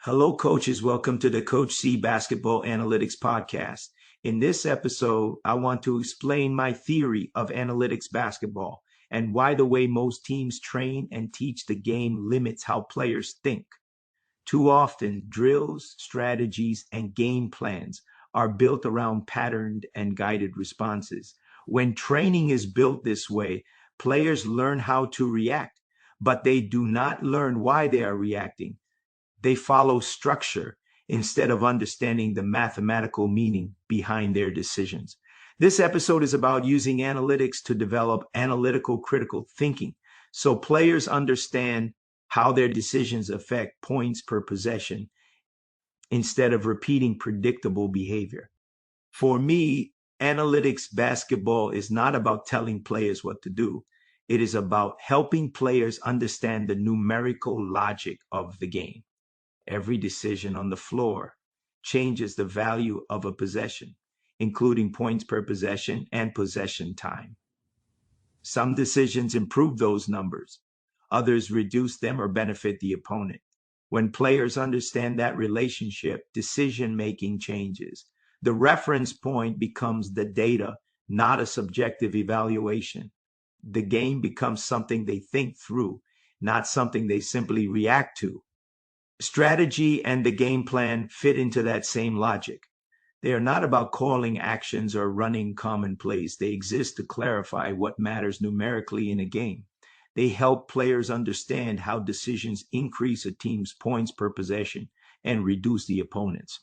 Hello, coaches. Welcome to the Coach C Basketball Analytics Podcast. In this episode, I want to explain my theory of analytics basketball and why the way most teams train and teach the game limits how players think. Too often, drills, strategies, and game plans are built around patterned and guided responses. When training is built this way, players learn how to react, but they do not learn why they are reacting. They follow structure instead of understanding the mathematical meaning behind their decisions. This episode is about using analytics to develop analytical critical thinking so players understand how their decisions affect points per possession instead of repeating predictable behavior. For me, analytics basketball is not about telling players what to do. It is about helping players understand the numerical logic of the game. Every decision on the floor changes the value of a possession, including points per possession and possession time. Some decisions improve those numbers. Others reduce them or benefit the opponent. When players understand that relationship, decision-making changes. The reference point becomes the data, not a subjective evaluation. The game becomes something they think through, not something they simply react to. Strategy and the game plan fit into that same logic. They are not about calling actions or running common plays. They exist to clarify what matters numerically in a game. They help players understand how decisions increase a team's points per possession and reduce the opponent's.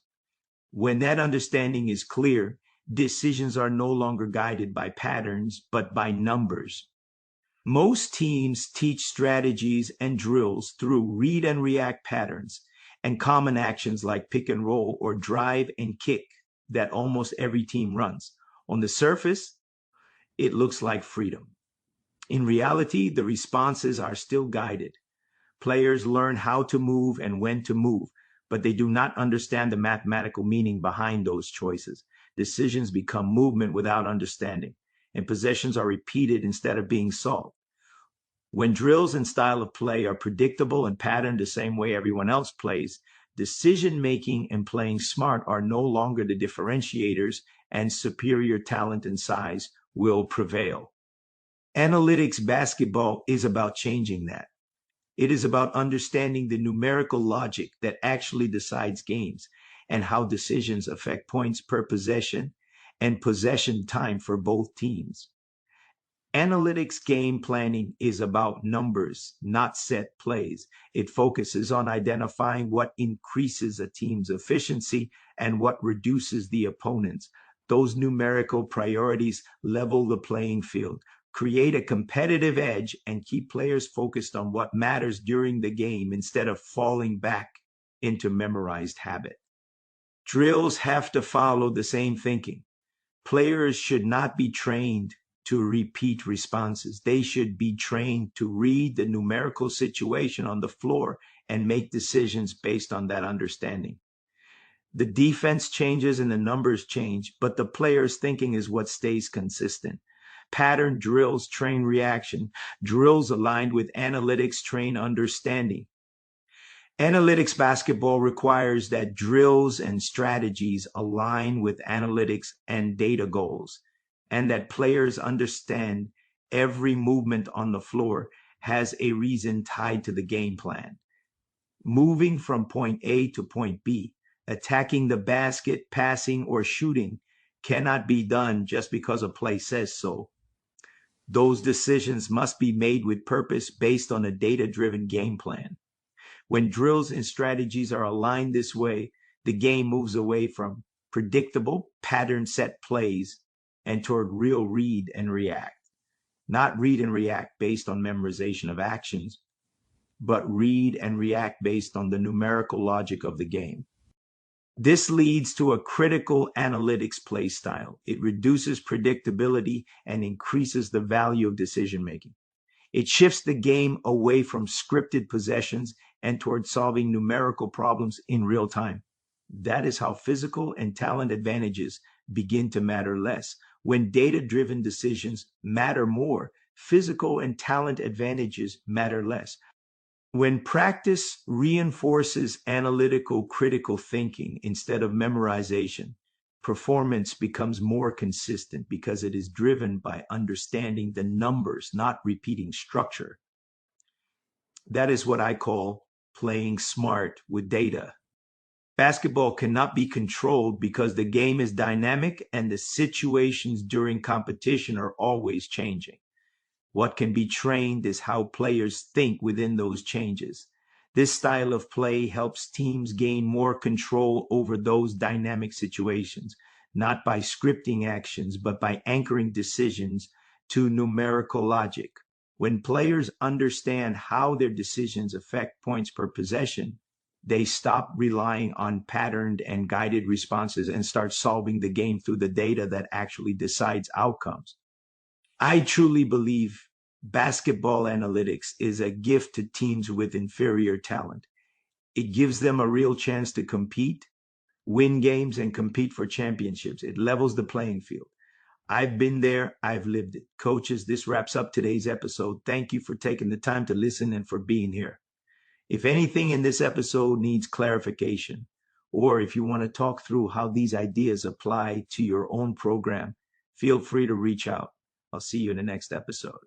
When that understanding is clear, decisions are no longer guided by patterns, but by numbers. Most teams teach strategies and drills through read and react patterns and common actions like pick and roll or drive and kick that almost every team runs. On the surface, it looks like freedom. In reality, the responses are still guided. Players learn how to move and when to move, but they do not understand the mathematical meaning behind those choices. Decisions become movement without understanding, and possessions are repeated instead of being solved. When drills and style of play are predictable and patterned the same way everyone else plays, decision-making and playing smart are no longer the differentiators, and superior talent and size will prevail. Analytics basketball is about changing that. It is about understanding the numerical logic that actually decides games and how decisions affect points per possession and possession time for both teams. Analytics game planning is about numbers, not set plays. It focuses on identifying what increases a team's efficiency and what reduces the opponent's. Those numerical priorities level the playing field, create a competitive edge, and keep players focused on what matters during the game instead of falling back into memorized habit. Drills have to follow the same thinking. Players should not be trained to repeat responses. They should be trained to read the numerical situation on the floor and make decisions based on that understanding. The defense changes and the numbers change, but the player's thinking is what stays consistent. Pattern drills train reaction. Drills aligned with analytics train understanding. Analytics basketball requires that drills and strategies align with analytics and data goals, and that players understand every movement on the floor has a reason tied to the game plan. Moving from point A to point B, attacking the basket, passing, or shooting cannot be done just because a play says so. Those decisions must be made with purpose based on a data-driven game plan. When drills and strategies are aligned this way, the game moves away from predictable, pattern-set plays and toward real read and react. Not read and react based on memorization of actions, but read and react based on the numerical logic of the game. This leads to a critical analytics play style. It reduces predictability and increases the value of decision-making. It shifts the game away from scripted possessions and toward solving numerical problems in real time. That is how physical and talent advantages begin to matter less. When data-driven decisions matter more, physical and talent advantages matter less. When practice reinforces analytical, critical thinking instead of memorization, performance becomes more consistent because it is driven by understanding the numbers, not repeating structure. That is what I call playing smart with data. Basketball cannot be controlled because the game is dynamic and the situations during competition are always changing. What can be trained is how players think within those changes. This style of play helps teams gain more control over those dynamic situations, not by scripting actions, but by anchoring decisions to numerical logic. When players understand how their decisions affect points per possession, they stop relying on patterned and guided responses and start solving the game through the data that actually decides outcomes. I truly believe basketball analytics is a gift to teams with inferior talent. It gives them a real chance to compete, win games, and compete for championships. It levels the playing field. I've been there, I've lived it. Coaches, this wraps up today's episode. Thank you for taking the time to listen and for being here. If anything in this episode needs clarification, or if you want to talk through how these ideas apply to your own program, feel free to reach out. I'll see you in the next episode.